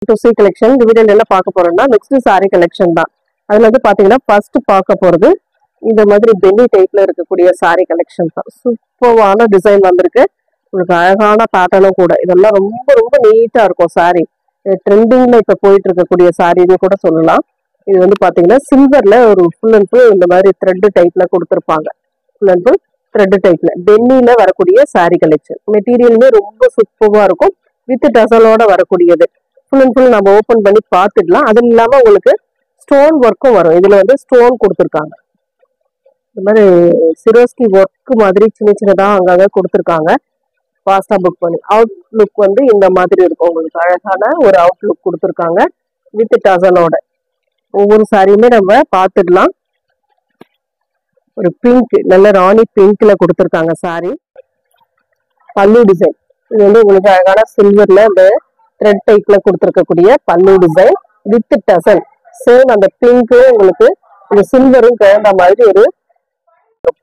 To C collection. இந்த வீடியோல என்ன பார்க்க போறோம்னா நெக்ஸ்ட் சாரி கலெக்ஷன் தான். அதுல வந்து பாத்தீங்கன்னா ஃபர்ஸ்ட் பார்க்க போறது இந்த மாதிரி பென்னி டைப்ல இருக்கக்கூடிய சாரி கலெக்ஷன் தான். சூப்பரான டிசைன் வந்திருக்கு. உங்களுக்கு அழகான பேட்டர்னும் கூட. இதெல்லாம் ரொம்ப ரொம்ப நீட்டா இருக்கும் சாரி. ட்ரெண்டிங்ல இப்ப போயிட்டு இருக்கக்கூடிய சாரின்னு கூட சொல்லலாம். இது வந்து பாத்தீங்கன்னா சில்வர்ல ஒரு ஃபுல் அண்ட் ஃபுல் இந்த மாதிரி த்ரெட் டைப்ல கொடுத்துருப்பாங்க. ஃபுல் அண்ட் ஃபுல் த்ரெட் டைப்ல பென்னில வரக்கூடிய சாரி கலெக்ஷன். மெட்டீரியலுமே ரொம்ப சூப்பரா இருக்கும். வித் டசலோட வரக்கூடியது. ஃபுல் அண்ட் ஃபுல் நம்ம ஓபன் பண்ணி பார்த்துக்கலாம். அது இல்லாம உங்களுக்கு ஸ்டோன் ஒர்க்கும் வரும். இதுல வந்து ஸ்டோன் கொடுத்துருக்காங்க. இந்த மாதிரி சிரோஸ்கி ஒர்க் மாதிரி சின்ன சின்னதா அங்கங்க கொடுத்துருக்காங்க. ஃபாஸ்டா புக் பண்ணி அவுட் லுக் வந்து இந்த மாதிரி இருக்கும். உங்களுக்கு அழகான ஒரு அவுட் லுக் கொடுத்துருக்காங்க வித் டசலோட. ஒவ்வொரு சாரியுமே நம்ம பார்த்துக்கலாம். ஒரு பிங்க், நல்ல ராணி பிங்க்ல கொடுத்துருக்காங்க சாரி. பல்லு டிசைன் இது வந்து உங்களுக்கு அழகான சில்வர்ல இந்த த்ரெட் டைப்ல கொடுத்துருக்கக்கூடிய பல்லு டிசைன் வித் டசல். சேம் அந்த பிங்க்கு உங்களுக்கு இந்த சில்வரும் கலந்த மாதிரி ஒரு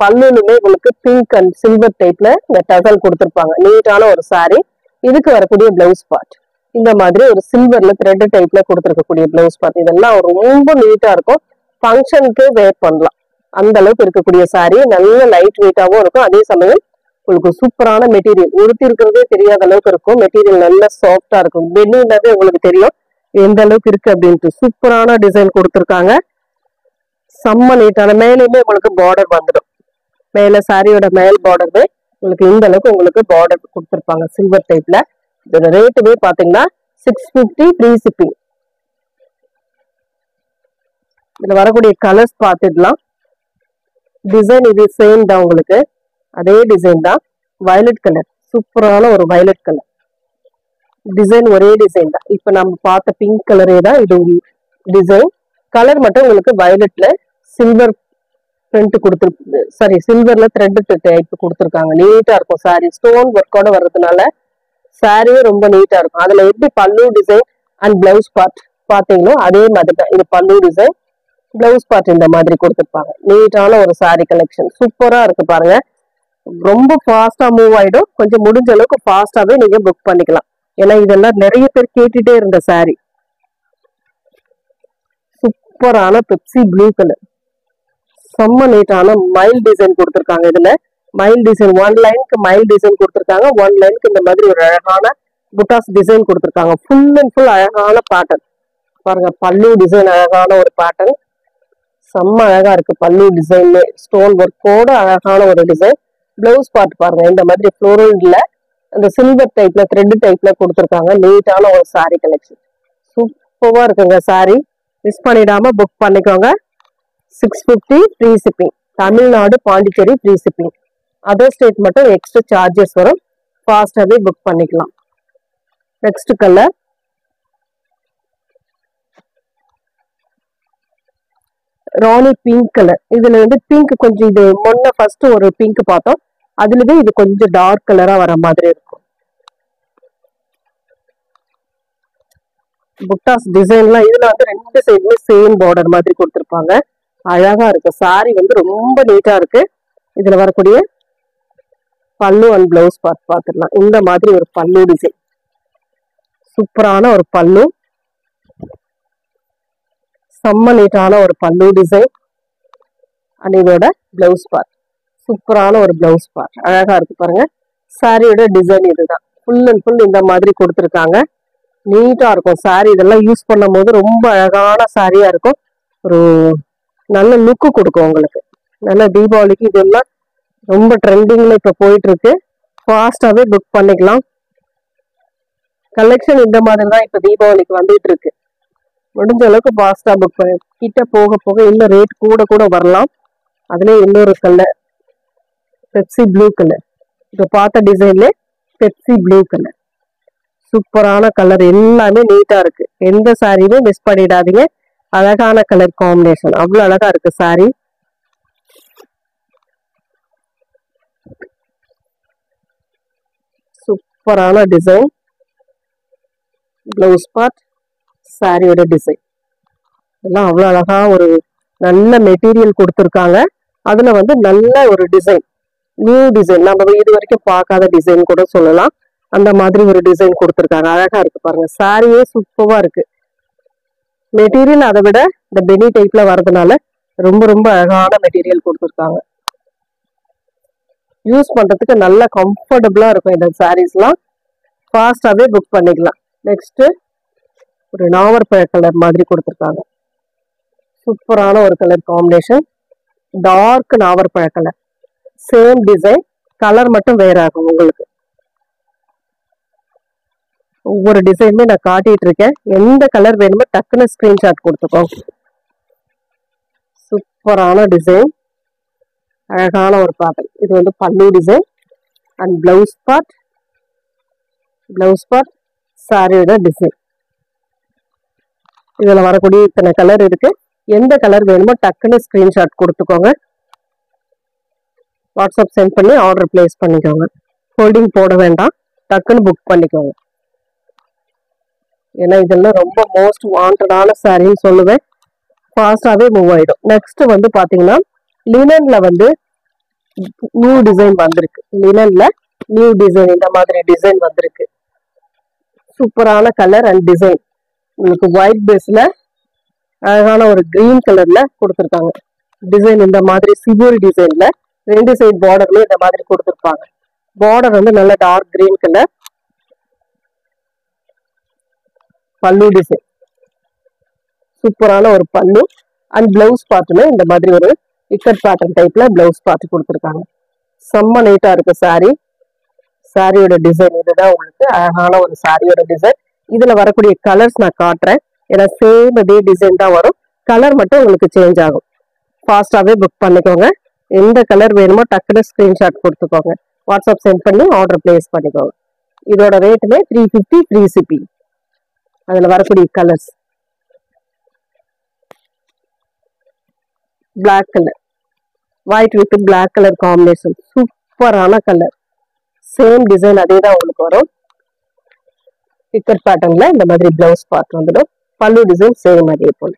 பல்லுலுமே உங்களுக்கு பிங்க் அண்ட் சில்வர் டைப்ல இந்த டசல் கொடுத்துருப்பாங்க. நீட்டான ஒரு சாரி. இதுக்கு வரக்கூடிய பிளவுஸ் பார்ட் இந்த மாதிரி ஒரு சில்வர்ல த்ரெட் டைப்ல கொடுத்துருக்கக்கூடிய பிளவுஸ் பார்ட். இதெல்லாம் ரொம்ப நீட்டா இருக்கும். ஃபங்க்ஷனுக்கு வேர் பண்ணலாம் அந்த அளவுக்கு இருக்கக்கூடிய சாரி. நல்ல லைட் வெயிட்டாவும் இருக்கும். அதே சமயம் உங்களுக்கு சூப்பரான மெட்டீரியல். உடுத்தி இருக்கிறதே தெரியாத அளவுக்கு இருக்கும். மெட்டீரியல் நல்ல சாஃப்டா இருக்கும். பென்னினாவே உங்களுக்கு தெரியும் எந்த அளவுக்கு இருக்கு அப்படின்ட்டு. சூப்பரான டிசைன் கொடுத்துருக்காங்க. செம்ம நீட்டான. மேலேயுமே உங்களுக்கு பார்டர் வந்துடும். மேல சாரியோட மேல் பார்டர்வே உங்களுக்கு இந்த அளவுக்கு உங்களுக்கு பார்டர் கொடுத்துருப்பாங்க சில்வர் டைப்ல. இதோட ரேட்டுமே பாத்தீங்கன்னா 650 ஃப்ரீ ஷிப்பிங். இதுல வரக்கூடிய கலர்ஸ் பார்த்துடலாம். டிசைன் இது சேம் தான். உங்களுக்கு அதே டிசைன் தான். வயலட் கலர், சூப்பரான ஒரு வயலட் கலர் டிசைன். ஒரே டிசைன் தான். இப்ப நம்ம பார்த்த பிங்க் கலரே தான் இது டிசைன். கலர் மட்டும் உங்களுக்கு வயலட்ல சில்வர் பிரிண்ட் கொடுத்துருக்கு. சாரி, சில்வர்ல த்ரெட் டைப் கொடுத்துருக்காங்க. நீட்டா இருக்கும் சாரி. ஸ்டோன் ஒர்க்கோட வர்றதுனால சாரியே ரொம்ப நீட்டா இருக்கும். அதுல எப்படி பல்லு டிசைன் அண்ட் பிளவுஸ் பார்ட் பாத்தீங்களோ அதே மாதிரி தான். இது பல்லு டிசைன், பிளவுஸ் பார்ட் இந்த மாதிரி கொடுத்துருப்பாங்க. நீட்டான ஒரு சாரி கலெக்ஷன். சூப்பரா இருக்கு பாருங்க. ரொம்ப ஃபாஸ்டா மூவ் ஆயிடும். கொஞ்சம் முடிஞ்ச அளவுக்கு ஃபாஸ்டாவே நீங்க புக் பண்ணிக்கலாம். ஏன்னா இதெல்லாம் நிறைய பேர் கேட்டுட்டே இருந்த சாரி. சூப்பரான பெப்சி ப்ளூ கலர், செம்ம நீட்டான மைல் டிசைன் கொடுத்துருக்காங்க. இதுல மைல் டிசைன் 1 லைனுக்கு மைல் டிசைன் கொடுத்துருக்காங்க. 1 லைனுக்கு இந்த மாதிரி ஒரு அழகான புட்டாஸ் டிசைன் கொடுத்துருக்காங்க. ஃபுல் அண்ட் ஃபுல் அழகான பேட்டர்ன் பாருங்க. பல்லு டிசைன் அழகான ஒரு பேட்டர்ன். செம்ம அழகா இருக்கு பல்லு டிசைன். ஸ்டோன் ஒர்க்கோட அழகான ஒரு டிசைன். பிளவுஸ் பார்ட் பாருங்க. இந்த மாதிரி ஃப்ளோரல்ல அந்த சில்வர் டைப்ல த்ரெட் டைப்ல கொடுத்துருக்காங்க. நீட்டான ஒரு சாரி கலெக்ஷன். சூப்பரா இருக்குங்க சாரி. மிஸ் பண்ணிடாம புக் பண்ணிக்கோங்க. 650 free shipping. Tamil Nadu, Pondicherry free shipping. Other state மட்டும் எக்ஸ்ட்ரா சார்ஜஸ் வரும். ஃபாஸ்டாவே புக் பண்ணிக்கலாம். நெக்ஸ்ட் கலர் ராணி பிங்க் கலர். இதுல வந்து பிங்க் கொஞ்சம் இது முன்ன ஃபர்ஸ்ட் ஒரு பிங்க் பார்த்தோம். அதுலவே இது கொஞ்சம் டார்க் கலரா வர மாதிரி இருக்கும். புட்டாஸ் டிசைன்லாம் இதுல வந்து 2 சைடுமே சேம் பார்டர் மாதிரி கொடுத்துருப்பாங்க. அழகா இருக்கு சாரி. வந்து ரொம்ப நீட்டா இருக்கு. இதுல வரக்கூடிய பல்லு அண்ட் பிளவுஸ் பார்ட் பார்த்துடலாம். இந்த மாதிரி ஒரு பல்லு டிசைன். சூப்பரான ஒரு பல்லு. செம்ம நீட்டான ஒரு பல்லு டிசைன். அண்ட் இதோட பிளவுஸ் பார்ட் சூப்பரான ஒரு பிளவுஸ் பார்ட். அழகா இருக்கு பாருங்க. சாரியோட டிசைன் இதுதான். ஃபுல் அண்ட் ஃபுல் இந்த மாதிரி கொடுத்துருக்காங்க. நீட்டா இருக்கும் சாரி. இதெல்லாம் யூஸ் பண்ணும் போது ரொம்ப அழகான சாரியா இருக்கும். ஒரு நல்ல லுக்கு கொடுக்கும் உங்களுக்கு. நல்ல தீபாவளிக்கு இதெல்லாம் ரொம்ப ட்ரெண்டிங்ல இப்ப போயிட்டு இருக்கு. ஃபாஸ்டாவே புக் பண்ணிக்கலாம். கலெக்ஷன் இந்த மாதிரி தான் இப்ப தீபாவளிக்கு வந்துட்டு இருக்கு. முடிஞ்ச அளவுக்கு ஃபாஸ்டா புக் பண்ணி கிட்ட போக போக இன்னும் ரேட் கூட கூட வரலாம். அதுல இன்னொரு கலர் பெப்சி ப்ளூ கலர். இப்ப பார்த்த டிசைன்ல பெப்சி ப்ளூ கலர். சூப்பரான கலர். எல்லாமே நீட்டா இருக்கு. எந்த சாரியுமே மிஸ் பண்ணிடாதீங்க. அழகான கலர் காம்பினேஷன். அவ்வளவு அழகா இருக்கு சாரி. சூப்பரான டிசைன். பிளவுஸ் பார்ட், சாரியோட டிசைன் எல்லாம் அவ்வளவு அழகா ஒரு நல்ல மெட்டீரியல் கொடுத்துருக்காங்க. அதுல வந்து நல்ல ஒரு டிசைன், நியூ டிசைன், நம்ம இது வரைக்கும் பார்க்காத டிசைன் கூட சொல்லலாம். அந்த மாதிரி ஒரு டிசைன் கொடுத்துருக்காங்க. அழகா இருக்கு பாருங்க. சாரியே சூப்பரா இருக்கு. மெட்டீரியல் அதை விட இந்த பெனி டைப்ல வர்றதுனால ரொம்ப ரொம்ப அழகான மெட்டீரியல் கொடுத்துருக்காங்க. யூஸ் பண்றதுக்கு நல்ல கம்ஃபர்டபுளா இருக்கும். இந்த சாரீஸ்லாம் ஃபாஸ்டாவே புக் பண்ணிக்கலாம். நெக்ஸ்ட் ஒரு நாவற்பழ கலர் மாதிரி கொடுத்துருக்காங்க. சூப்பரான ஒரு கலர் காம்பினேஷன். டார்க் நாவற்பழ கலர். சேம் டிசைன், கலர் மட்டும் வேற ஆகும் உங்களுக்கு. ஒவ்வொரு டிசைனுமே நான் காட்டிட்டு இருக்கேன். எந்த கலர் வேணுமோ டக்குன்னு ஸ்கிரீன்ஷாட் கொடுத்துக்கோங்க. சூப்பரான டிசைன், அழகான ஒரு பேட்டர்ன். இது வந்து பல்லு டிசைன் அண்ட் பிளவுஸ் பார்ட் சாரியோட டிசைன். இதுல வரக்கூடிய இத்தனை கலர் இருக்கு. எந்த கலர் வேணுமோ டக்குன்னு ஸ்கிரீன்ஷாட் கொடுத்துக்கோங்க. வாட்ஸ்அப் சென்ட் பண்ணி ஆர்டர் பிளேஸ் பண்ணிக்கோங்க. ஹோல்டிங் போட வேண்டாம், டக்குன்னு புக் பண்ணிக்கோங்க. ஏன்னா இதெல்லாம் ரொம்ப மோஸ்ட் வாண்டடான சாரின்னு சொல்லுவேன். ஃபாஸ்டாவே மூவ் ஆயிடும். நெக்ஸ்ட் வந்து பாத்தீங்கன்னா லினன்ல வந்து நியூ டிசைன் வந்திருக்கு. லினன்ல நியூ டிசைன், இந்த மாதிரி டிசைன் வந்திருக்கு. சூப்பரான கலர் அண்ட் டிசைன். உங்களுக்கு ஒயிட் பேஸ்ல அழகான ஒரு கிரீன் கலர்ல கொடுத்துருக்காங்க. டிசைன் இந்த மாதிரி சிபோரி டிசைன்ல 2 சைட் பார்டர்ல இந்த மாதிரி கொடுத்துருப்பாங்க. பார்டர் வந்து நல்ல டார்க் கிரீன் கலர். பல்லு டிசைன் சூப்பரான ஒரு பல்லு அண்ட் பிளவுஸ் பார்ட்டுமே இந்த மாதிரி ஒரு இக்கட் பேட்டர்ன் டைப்ல பிளவுஸ் பார்ட் கொடுத்துருக்காங்க. செம்ம நீட்டா இருக்கு சாரி. சாரியோட டிசைன் இதுதான். உங்களுக்கு அழகான ஒரு சாரியோட டிசைன். இதுல வரக்கூடிய கலர்ஸ் நான் காட்டுறேன். ஏன்னா சேம் அதே டிசைன் தான் வரும், கலர் மட்டும் உங்களுக்கு சேஞ்ச் ஆகும். ஃபாஸ்டாவே புக் பண்ணிக்கோங்க. எந்த கலர் வேணுமோ டக்குனு ஸ்கிரீன்ஷாட் கொடுத்துக்கோங்க. வாட்ஸ்அப் சென்ட் பண்ணி ஆர்டர் பிளேஸ் பண்ணிக்கோங்க. இதோட ரேட்டுமே 350 ஃப்ரீ ஷிப்பிங். அதுல வரக்கூடிய colours black colour, white with black colour combination. சூப்பரான கலர். சேம் டிசைன் அதே தான் உங்களுக்கு வரும். இக்கட் பேட்டர்ன்ல இந்த மாதிரி பிளவுஸ் பார்ட் வந்துடும். பல்லு டிசைன் சேம் அதே போல.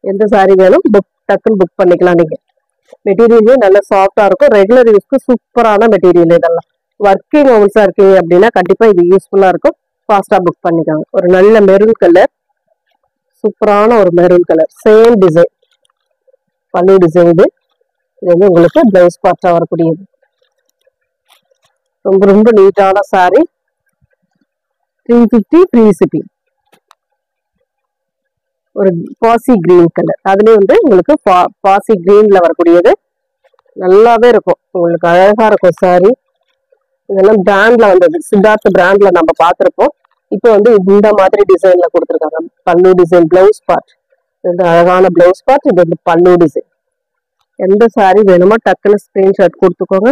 எந்த சாரி வேணும் டக்குன்னு புக் பண்ணிக்கலாம். நீங்க மெட்டீரியலே நல்ல சாஃப்டா இருக்கும். ரெகுலர் யூஸ்க்கு சூப்பரான மெட்டீரியல். இதெல்லாம் ஒர்க்கிங் ஹவுஸா இருக்கு அப்படின்னா கண்டிப்பா இது யூஸ்ஃபுல்லா இருக்கும். ஃபாஸ்டா புக் பண்ணிக்காங்க. ஒரு நல்ல மெரூன் கலர், சூப்பரான ஒரு மெரூன் கலர். சேம் டிசைன், பல்லு டிசைன். இது வந்து உங்களுக்கு பிளவுஸ் பார்ட்டா வரக்கூடியது. ரொம்ப ரொம்ப நீட்டான சாரி. 350 free shipping. ஒரு பாசி கிரீன் கலர். அதுலயே வந்து உங்களுக்கு பாசி கிரீன்ல வரக்கூடியது. நல்லாவே இருக்கும், உங்களுக்கு அழகா இருக்கும் சாரி. இதெல்லாம் பிராண்ட்ல வந்தது, சித்தார்த் பிராண்ட்ல நம்ம பார்த்திருப்போம். இப்போ வந்து இந்த மாதிரி டிசைன்ல கொடுத்துருக்காங்க. பல்லு டிசைன், பிளவுஸ் பார்ட். இந்த அழகான பிளவுஸ் பார்ட், இது வந்து பல்லு டிசைன். எந்த சாரி வேணுமோ டக்குன்னு ஸ்கிரீன்ஷாட் கொடுத்துக்கோங்க.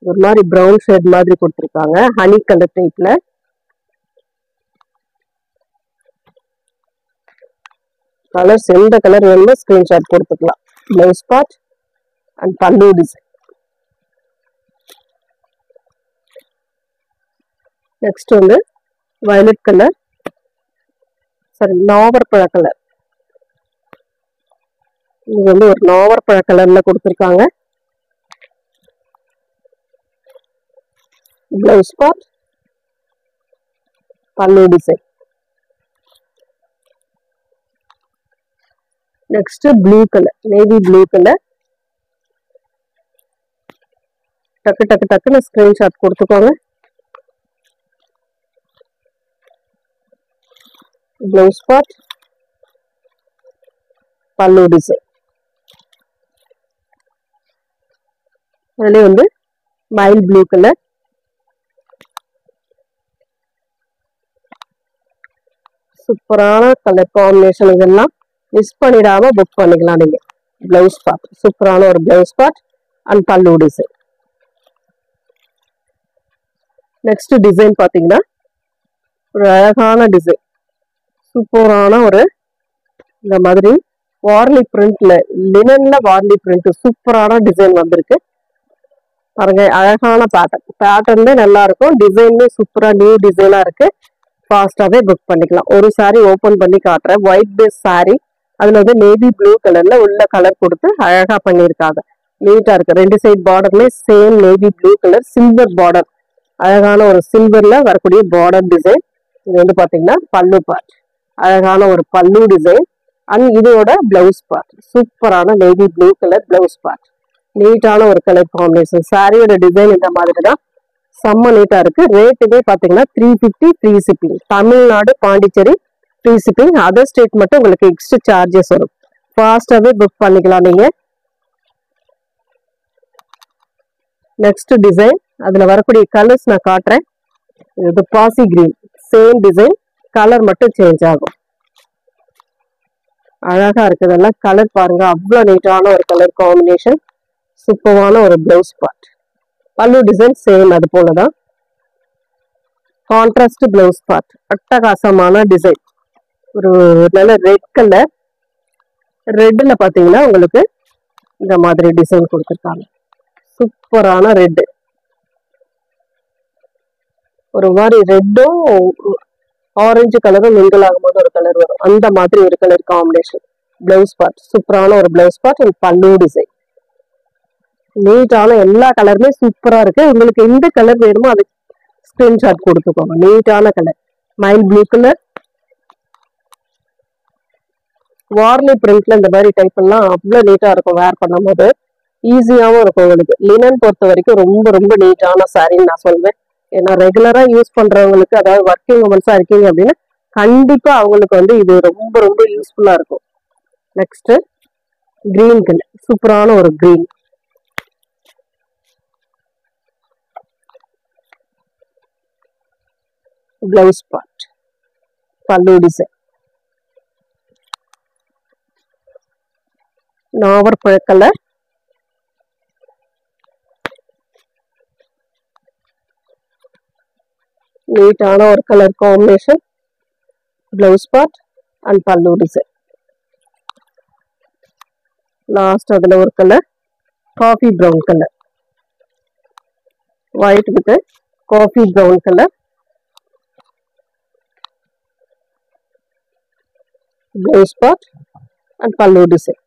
ஒரு மாதிரி ப்ரௌன் ஷேட் மாதிரி கொடுத்துருக்காங்க, ஹனி கலர் டைப்ல. கலர்ஸ் எந்த கலர் வேணுமோ ஸ்கிரீன்ஷாட் கொடுத்துக்கலாம். Blouse part and pallu design. Next வந்து வயலட் கலர், சாரி நாவற்பழ கலர். இது வந்து ஒரு நாவற்பழ கலர்ல கொடுத்துருக்காங்க. பிளவுஸ் பார்ட், பல்லு design. Next blue colour, navy blue colour. டக்கு டக்கு டக்குன்னு ஸ்கிரீன்ஷாட் கொடுத்துக்கோங்க. பிளவுஸ் பார்ட், பல்லு டிசைன். அதுல வந்து மைல் ப்ளூ கலர். சூப்பரான கலர் காம்பினேஷன். இதெல்லாம் மிஸ் பண்ணிடாம புக் பண்ணிக்கலாம் நீங்க. பிளவுஸ் பார்ட், சூப்பரான ஒரு blouse part and pallu design. Next design பாத்தீங்கன்னா ஒரு அழகான டிசைன். சூப்பரான ஒரு இந்த மாதிரி வார்லி பிரிண்ட்ல, லினன்ல வார்லி பிரிண்ட். சூப்பரான டிசைன் வந்திருக்கு பாருங்க. அழகான பேட்டர்ன்ல நல்லா இருக்கும். டிசைன்மே சூப்பரா நியூ டிசைனா இருக்கு. ஃபாஸ்டாவே புக் பண்ணிக்கலாம். ஒரு சாரி ஓபன் பண்ணி காட்டுறேன். ஒயிட் பேஸ் சாரி, அதுல வந்து நேவி ப்ளூ கலர்ல உள்ள கலர் கொடுத்து அழகா பண்ணியிருக்காங்க. நீட்டா இருக்கு. 2 சைட் பார்டர்ல same navy blue colour, silver border. அழகான ஒரு சில்வர்ல வரக்கூடிய பார்டர் டிசைன். இது வந்து பாத்தீங்கன்னா பல்லு பார்ட், அழகான ஒரு பல்லு டிசைன். அண்ட் இதோட பிளவுஸ் பார்ட் சூப்பரான navy blue colour blouse part. நீட்டான ஒரு கலர் காம்பினேஷன். சாரியோட டிசைன் இந்த மாதிரி தான், செம்ம நீட்டா இருக்கு. ரேட்டுமே பாத்தீங்கன்னா 350 free shipping. Tamil Nadu Pondicherry free shipping. Other state மட்டும் உங்களுக்கு எக்ஸ்ட்ரா சார்ஜஸ் வரும். ஃபாஸ்டாவே புக் பண்ணிக்கலாம் நீங்க. நெக்ஸ்ட் டிசைன், அதுல வரக்கூடிய கலர்ஸ் நான் காட்டுறேன். இது பாசி கிரீன், சேம் டிசைன், கலர் மட்டும் சேஞ்ச் ஆகும். அழகா இருக்குது எல்லாம். கலர் பாருங்க, அவ்வளவு நீட்டான ஒரு கலர் காம்பினேஷன். சூப்பரான ஒரு பிளவுஸ் பார்ட். பல்லு டிசைன் சேம் அது போலதான். கான்ட்ராஸ்ட் பிளவுஸ் பார்ட், அட்டகாசமான டிசைன். ஒரு நல்ல ரெட் கலர், ரெட்ல பாத்தீங்கன்னா உங்களுக்கு இந்த மாதிரி டிசைன் கொடுத்துருக்காங்க. சூப்பரான ரெட், ஒரு மாதிரி ரெட்டும் ஆரஞ்சு கலரும் மிங்கிள் ஆகும்போது ஒரு கலர் வரும், அந்த மாதிரி ஒரு கலர் காம்பினேஷன். பிளவுஸ் பார்ட் சூப்பரான ஒரு blouse part and pallu design. நீட்டான எல்லா கலருமே சூப்பரா இருக்கு. உங்களுக்கு எந்த கலர் வேணுமோ அது ஸ்கிரீன்ஷாட் கொடுத்துக்கோங்க. நீட்டான கலர் மைல் ப்ளூ கலர். வார்லி பிரிண்ட்ல இந்த மாதிரி டைப் எல்லாம் அவ்வளவு நீட்டா இருக்கும். வேர் பண்ணும் போது ஈஸியாவும் இருக்கும். உங்களுக்கு லினன் பொறுத்த வரைக்கும் ரொம்ப ரொம்ப நீட்டான சாரின்னு நான் சொல்வேன். ஏன்னா ரெகுலரா யூஸ் பண்றவங்களுக்கு, அதாவது ஒர்க்கிங் உமன்ஸா இருக்கீங்க அப்படின்னா கண்டிப்பா அவங்களுக்கு வந்து இது ரொம்ப ரொம்ப யூஸ்ஃபுல்லா இருக்கும். நெக்ஸ்ட் கிரீன் கலர், சூப்பரான ஒரு கிரீன். பிளவுஸ் பார்ட், பல்லு டிசைன். நாவற்பழ கலர், நீட்டான ஒரு colour combination. Blouse part and pallu design. Last அதுல ஒரு colour coffee brown colour, white with coffee brown colour. Blouse part and pallu design.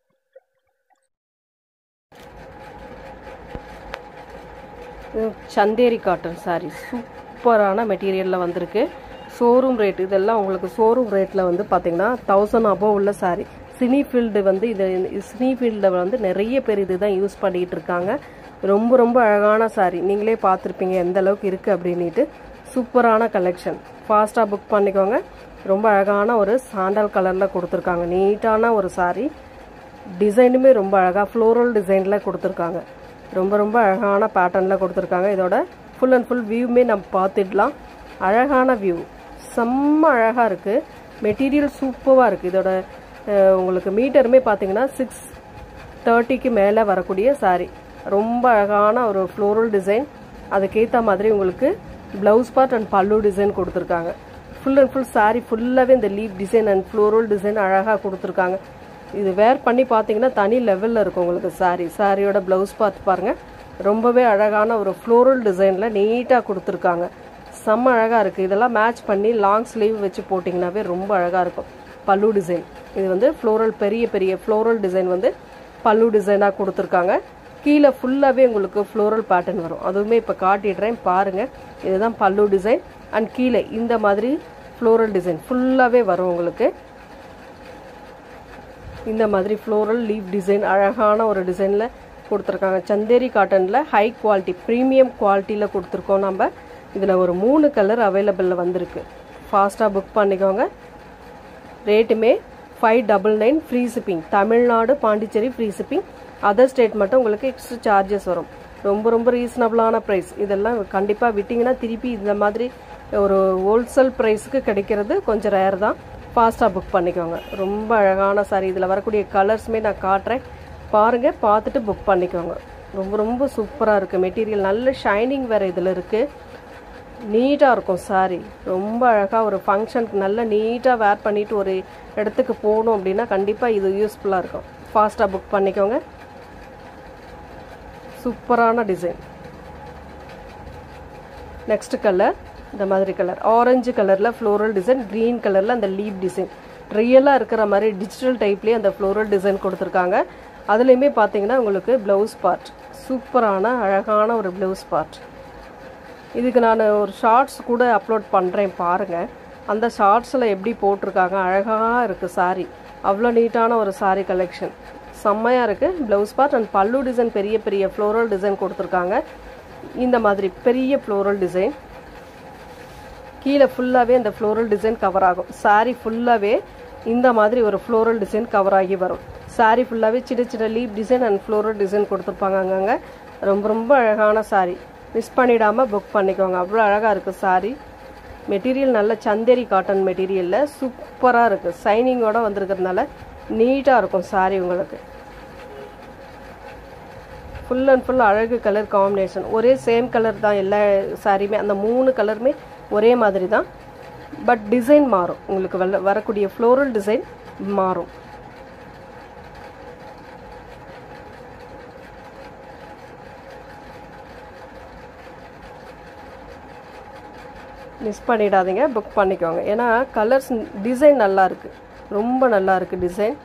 Chanderi cotton sorry சூப்பரான மெட்டீரியலில் வந்திருக்கு. ஷோரூம் ரேட் இதெல்லாம் உங்களுக்கு ஷோரூம் ரேட்டில் வந்து பார்த்தீங்கன்னா 1000 அபோவ் உள்ள சாரி. சினி ஃபீல்டு வந்து இது சினி ஃபீல்டில் வந்து நிறைய பேர் இது தான் யூஸ் பண்ணிகிட்டு இருக்காங்க. ரொம்ப ரொம்ப அழகான சாரி, நீங்களே பார்த்துருப்பீங்க எந்த அளவுக்கு இருக்குது அப்படின்ட்டு. சூப்பரான கலெக்ஷன், ஃபாஸ்ட்டாக புக் பண்ணிக்கோங்க. ரொம்ப அழகான ஒரு சாண்டல் கலரில் கொடுத்துருக்காங்க. நீட்டான ஒரு சாரி, டிசைனுமே ரொம்ப அழகாக ஃப்ளோரல் டிசைனில் கொடுத்துருக்காங்க. ரொம்ப ரொம்ப அழகான பேட்டர்னில் கொடுத்துருக்காங்க. இதோட ஃபுல் அண்ட் ஃபுல் வியூமே நம்ம பார்த்துடலாம். அழகான வியூ, செம்ம அழகாக இருக்குது. மெட்டீரியல் சூப்பராக இருக்குது. இதோட உங்களுக்கு மீட்டருமே பார்த்தீங்கன்னா 630க்கு மேலே வரக்கூடிய சாரி. ரொம்ப அழகான ஒரு ஃப்ளோரல் டிசைன். அதுக்கேற்ற மாதிரி உங்களுக்கு blouse part and pallu design கொடுத்துருக்காங்க. ஃபுல் அண்ட் ஃபுல் சாரி ஃபுல்லாகவே இந்த leaf design and floral design அழகாக கொடுத்துருக்காங்க. இது வேர் பண்ணி பார்த்தீங்கன்னா தனி லெவலில் இருக்கும் உங்களுக்கு சாரி. சாரியோட ப்ளவுஸ் பார்த்து பாருங்கள், ரொம்பவே அழகான ஒரு ஃப்ளோரல் டிசைனில் நீட்டாக கொடுத்துருக்காங்க. செம்ம அழகாக இருக்குது. இதெல்லாம் மேட்ச் பண்ணி லாங் ஸ்லீவ் வச்சு போட்டிங்கனாவே ரொம்ப அழகாக இருக்கும். பல்லு டிசைன் இது வந்து ஃப்ளோரல், பெரிய பெரிய ஃப்ளோரல் டிசைன் வந்து பல்லு டிசைனாக கொடுத்துருக்காங்க. கீழே ஃபுல்லாகவே உங்களுக்கு ஃப்ளோரல் பேட்டர்ன் வரும். அதுவுமே இப்போ காட்டிடுறேன் பாருங்கள். இதுதான் பல்லு டிசைன் அண்ட் கீழே இந்த மாதிரி ஃப்ளோரல் டிசைன் ஃபுல்லாகவே வரும் உங்களுக்கு. இந்த மாதிரி ஃப்ளோரல் லீவ் டிசைன் அழகான ஒரு டிசைனில் கொடுத்துருக்காங்க. சந்தேரி காட்டனில் ஹை குவாலிட்டி ப்ரீமியம் குவாலிட்டியில் கொடுத்துருக்கோம் நம்ம. இதில் ஒரு 3 கலர் அவைலபிளில் வந்திருக்கு. ஃபாஸ்ட்டாக புக் பண்ணிக்கோங்க. ரேட்டுமே 599 free shipping. Tamil Nadu Pondicherry free shipping. Other state மட்டும் உங்களுக்கு எக்ஸ்ட்ரா சார்ஜஸ் வரும். ரொம்ப ரொம்ப ரீசனபிளான ப்ரைஸ். இதெல்லாம் கண்டிப்பாக விட்டிங்கன்னா திருப்பி இந்த மாதிரி ஒரு ஹோல்சேல் ப்ரைஸுக்கு கிடைக்கிறது கொஞ்சம் ரேர் தான். ஃபாஸ்ட்டாக புக் பண்ணிக்கோங்க. ரொம்ப அழகான சாரி. இதில் வரக்கூடிய கலர்ஸுமே நான் காட்டுறேன் பாருங்கள், பார்த்துட்டு புக் பண்ணிக்கோங்க. ரொம்ப ரொம்ப சூப்பராக இருக்குது. மெட்டீரியல் நல்ல ஷைனிங் வேறு இதில் இருக்குது. நீட்டாக இருக்கும் சாரி. ரொம்ப அழகாக ஒரு ஃபங்க்ஷனுக்கு நல்ல நீட்டாக வேர் பண்ணிவிட்டு ஒரு இடத்துக்கு போகணும் அப்படின்னா கண்டிப்பாக இது யூஸ்ஃபுல்லாக இருக்கும். ஃபாஸ்ட்டாக புக் பண்ணிக்கோங்க. சூப்பரான டிசைன். நெக்ஸ்ட் கலர் இந்த மாதிரி கலர் ஆரஞ்சு கலரில் ஃப்ளோரல் டிசைன், க்ரீன் கலரில் அந்த லீப் டிசைன். ரியலாக இருக்கிற மாதிரி டிஜிட்டல் டைப்லேயே அந்த ஃப்ளோரல் டிசைன் கொடுத்துருக்காங்க. அதுலேயுமே பார்த்தீங்கன்னா உங்களுக்கு ப்ளவுஸ் பார்ட் சூப்பரான அழகான ஒரு ப்ளவுஸ் பார்ட். இதுக்கு நான் ஒரு ஷார்ட்ஸ் கூட அப்லோட் பண்ணுறேன் பாருங்கள். அந்த ஷார்ட்ஸில் எப்படி போட்டிருக்காங்க, அழகாக இருக்குது சாரீ. அவ்வளோ நீட்டான ஒரு சாரீ கலெக்ஷன், செம்மையாக இருக்குது. Blouse part and pallu design பெரிய பெரிய ஃப்ளோரல் டிசைன் கொடுத்துருக்காங்க. இந்த மாதிரி பெரிய ஃப்ளோரல் டிசைன் கீழே ஃபுல்லாகவே இந்த ஃப்ளோரல் டிசைன் கவர் ஆகும். சாரீ ஃபுல்லாகவே இந்த மாதிரி ஒரு ஃப்ளோரல் டிசைன் கவர் ஆகி வரும். சாரீ ஃபுல்லாகவே சின்ன சின்ன leaf design and floral design கொடுத்துருப்பாங்க அங்கங்கே. ரொம்ப ரொம்ப அழகான சாரீ, மிஸ் பண்ணிடாமல் புக் பண்ணிக்கோங்க. அவ்வளோ அழகாக இருக்குது சாரீ. மெட்டீரியல் நல்ல சந்தேரி காட்டன் மெட்டீரியலில் சூப்பராக இருக்குது. சைனிங்கோடு வந்திருக்கிறதுனால நீட்டாக இருக்கும் சாரீ உங்களுக்கு. ஃபுல் அண்ட் ஃபுல் அழகு கலர் காம்பினேஷன், ஒரே சேம் கலர் தான் எல்லா சாரியுமே. அந்த 3 கலருமே ஒரே மாதிரி தான், பட் டிசைன் மாறும். உங்களுக்கு வரக்கூடிய ஃப்ளோரல் டிசைன் மாறும். மிஸ் பண்ணிடாதீங்க, புக் பண்ணிக்கோங்க. ஏன்னா கலர்ஸ் டிசைன் நல்லா இருக்குது, ரொம்ப நல்லா இருக்குது டிசைன்.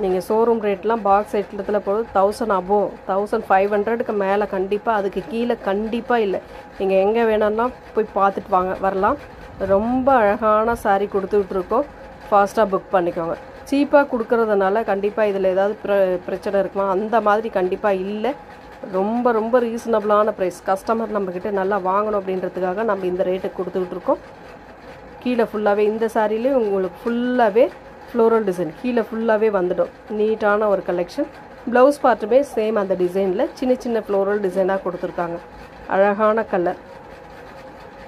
நீங்கள் ஷோரூம் ரேட்லாம் பாக்ஸ் ஐட்டத்தில் போது 1000 above 1500க்கு மேலே கண்டிப்பாக, அதுக்கு கீழே கண்டிப்பாக இல்லை. நீங்கள் எங்கே வேணும்னா போய் பார்த்துட்டு வரலாம். ரொம்ப அழகான சாரீ கொடுத்துட்ருக்கோம். ஃபாஸ்ட்டாக புக் பண்ணிக்கோங்க. சீப்பாக கொடுக்குறதுனால கண்டிப்பாக இதில் ஏதாவது பிரச்சனை இருக்குமா, அந்த மாதிரி கண்டிப்பாக இல்லை. ரொம்ப ரொம்ப ரீசனபிளான ப்ரைஸ். கஸ்டமர் நம்மக்கிட்ட நல்லா வாங்கணும் அப்படின்றதுக்காக நம்ம இந்த ரேட்டுக்கு கொடுத்துட்ருக்கோம். கீழே ஃபுல்லாகவே இந்த சாரிலேயும் உங்களுக்கு ஃபுல்லாகவே ஃப்ளோரல் டிசைன் கீழே ஃபுல்லாகவே வந்துடும். நீட்டான ஒரு கலெக்ஷன். ப்ளவுஸ் பார்ட்டுமே சேம் அந்த டிசைனில் சின்ன சின்ன ஃப்ளோரல் டிசைனாக கொடுத்துருக்காங்க. அழகான கலர்,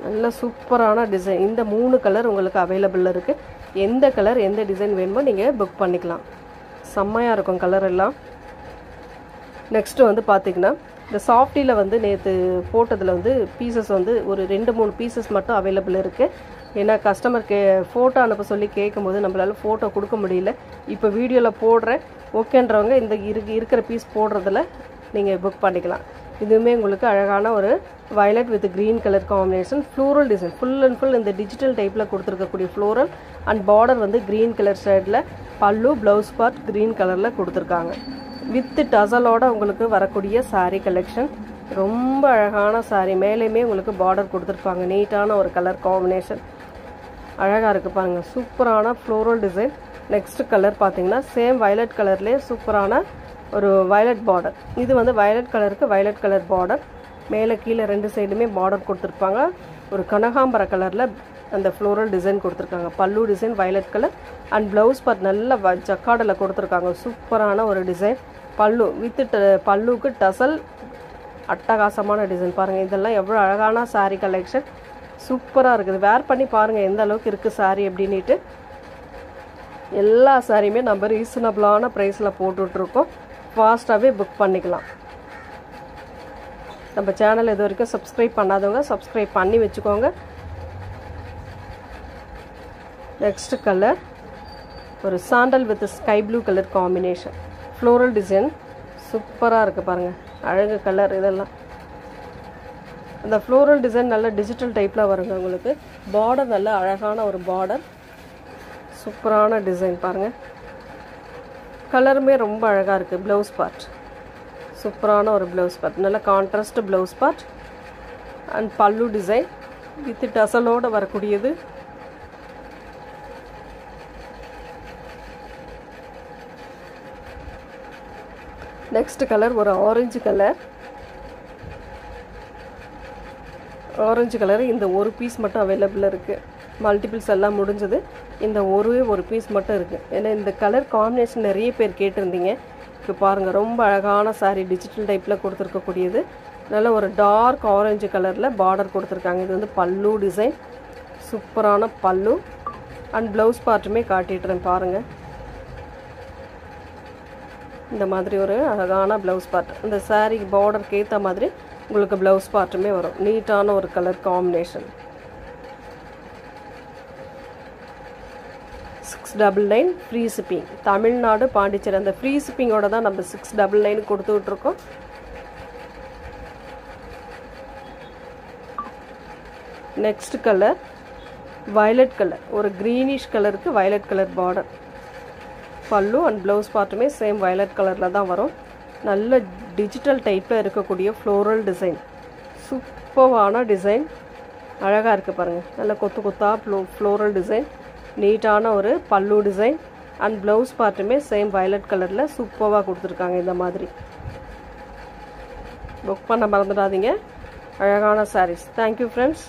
நல்ல சூப்பரான டிசைன். இந்த 3 கலர் உங்களுக்கு அவைலபிள் இருக்குது. எந்த கலர் எந்த டிசைன் வேணுமோ நீங்கள் புக் பண்ணிக்கலாம். செம்மையாக இருக்கும் கலர் எல்லாம். நெக்ஸ்ட்டு வந்து பார்த்திங்கன்னா இந்த சாஃப்டியில் வந்து நேற்று போட்டதில் வந்து பீசஸ் வந்து ஒரு 2-3 பீசஸ் மட்டும் அவைலபிள் இருக்குது. ஏன்னா கஸ்டமர் ஃபோட்டோ அனுப்ப சொல்லி கேட்கும்போது நம்மளால் ஃபோட்டோ கொடுக்க முடியல. இப்போ வீடியோவில் போடுறேன், ஓகேன்றவங்க இந்த இருக்கிற பீஸ் போடுறதில் நீங்கள் புக் பண்ணிக்கலாம். இதுவுமே உங்களுக்கு அழகான ஒரு violet with green colour combination floral design. Full and full இந்த டிஜிட்டல் டைப்பில் கொடுத்துருக்கக்கூடிய ஃப்ளோரல் அண்ட் பார்டர் வந்து க்ரீன் கலர் ஷேடில். பல்லு ப்ளவுஸ் பார்ட் க்ரீன் கலரில் கொடுத்துருக்காங்க. வித் டசலோட உங்களுக்கு வரக்கூடிய சாரீ கலெக்ஷன். ரொம்ப அழகான சாரீ. மேலேயுமே உங்களுக்கு பார்டர் கொடுத்துருப்பாங்க. நீட்டான ஒரு கலர் காம்பினேஷன், அழகாக இருக்குது பாருங்கள். சூப்பரான ஃப்ளோரல் டிசைன். நெக்ஸ்ட் கலர் பார்த்தீங்கன்னா சேம் வயலட் கலர்லேயே சூப்பரான ஒரு வயலட் பார்டர். இது வந்து வயலட் கலருக்கு வயலட் கலர் பார்டர். மேலே கீழே 2 சைடுமே பார்டர் கொடுத்துருப்பாங்க. ஒரு கனகாம்பர கலரில் அந்த ஃப்ளோரல் டிசைன் கொடுத்துருக்காங்க. பல்லு design violet colour and blouse part நல்ல ஜக்காடில் கொடுத்துருக்காங்க. சூப்பரான ஒரு டிசைன். பல்லு வித் பல்லுக்கு டசல், அட்டகாசமான டிசைன் பாருங்கள். இதெல்லாம் எவ்வளோ அழகான சாரீ கலெக்ஷன், சூப்பராக இருக்குது. வேர் பண்ணி பாருங்கள் எந்த அளவுக்கு இருக்குது சாரீ அப்படின்ட்டு. எல்லா சாரியுமே நம்ம ரீசனபிளான ப்ரைஸில் போட்டுட்ருக்கோம். ஃபாஸ்ட்டாகவே புக் பண்ணிக்கலாம். நம்ம சேனல் இது வரைக்கும் சப்ஸ்கிரைப் பண்ணாதவங்க சப்ஸ்கிரைப் பண்ணி வச்சுக்கோங்க. நெக்ஸ்ட் கலர் ஒரு sandal with sky blue colour combination. Floral design சூப்பராக இருக்குது பாருங்கள், அழகு கலர். இதெல்லாம் அந்த ஃப்ளோரல் டிசைன் நல்ல டிஜிட்டல் டைப்பில் வருங்க உங்களுக்கு. பார்டர் நல்ல அழகான ஒரு பார்டர், சூப்பரான டிசைன் பாருங்கள். கலருமே ரொம்ப அழகாக இருக்குது. ப்ளவுஸ் பார்ட் சூப்பரான ஒரு ப்ளவுஸ் பார்ட், நல்ல contrast blouse part and pallu design with டசலோடு வரக்கூடியது. நெக்ஸ்ட் கலர் ஒரு ஆரஞ்சு கலர். ஆரஞ்சு கலர் இந்த ஒரு பீஸ் மட்டும் அவைலபிள் இருக்குது. மல்டிபிள்ஸ் எல்லாம் முடிஞ்சது. இந்த ஒரு பீஸ் மட்டும் இருக்குது. ஏன்னா இந்த கலர் காம்பினேஷன் நிறைய பேர் கேட்டிருந்தீங்க. இப்போ பாருங்கள், ரொம்ப அழகான சாரீ டிஜிட்டல் டைப்பில் கொடுத்துருக்கக்கூடியது. நல்ல ஒரு டார்க் ஆரஞ்சு கலரில் பார்டர் கொடுத்துருக்காங்க. இது வந்து பல்லு டிசைன், சூப்பரான பல்லு அண்ட் ப்ளவுஸ் பார்ட்டுமே காட்டிட்டுறேன் பாருங்கள். இந்த மாதிரி ஒரு அழகான ப்ளவுஸ் பார்ட். இந்த சாரீ பார்டருக்கு ஏற்ற மாதிரி உங்களுக்கு ப்ளவுஸ் பார்ட்டுமே வரும். நீட்டான ஒரு colour combination. 699 free shipping. Tamil Nadu Pondicherry அந்த ஃப்ரீ ஷிப்பிங்கோட தான் நம்ம 699 கொடுத்துட்ருக்கோம். நெக்ஸ்ட் கலர் வயலட் கலர், ஒரு க்ரீனிஷ் கலருக்கு வயலட் கலர் பார்டர். பல்லு அண்ட் ப்ளவுஸ் பார்ட்டுமே சேம் வயலட் கலரில் தான் வரும். நல்ல டிஜிட்டல் டைப்பில் இருக்கக்கூடிய ஃப்ளோரல் டிசைன். சூப்பரான டிசைன், அழகாக இருக்குது பாருங்கள். நல்ல கொத்து கொத்தாக ஃப்ளோரல் டிசைன், நீட்டான ஒரு பல்லு டிசைன் அண்ட் ப்ளவுஸ் பார்ட்டுமே சேம் வயலட் கலரில் சூப்பராக கொடுத்துருக்காங்க. இந்த மாதிரி புக் பண்ண மறந்துடாதீங்க. அழகான சாரீஸ். Thank you friends.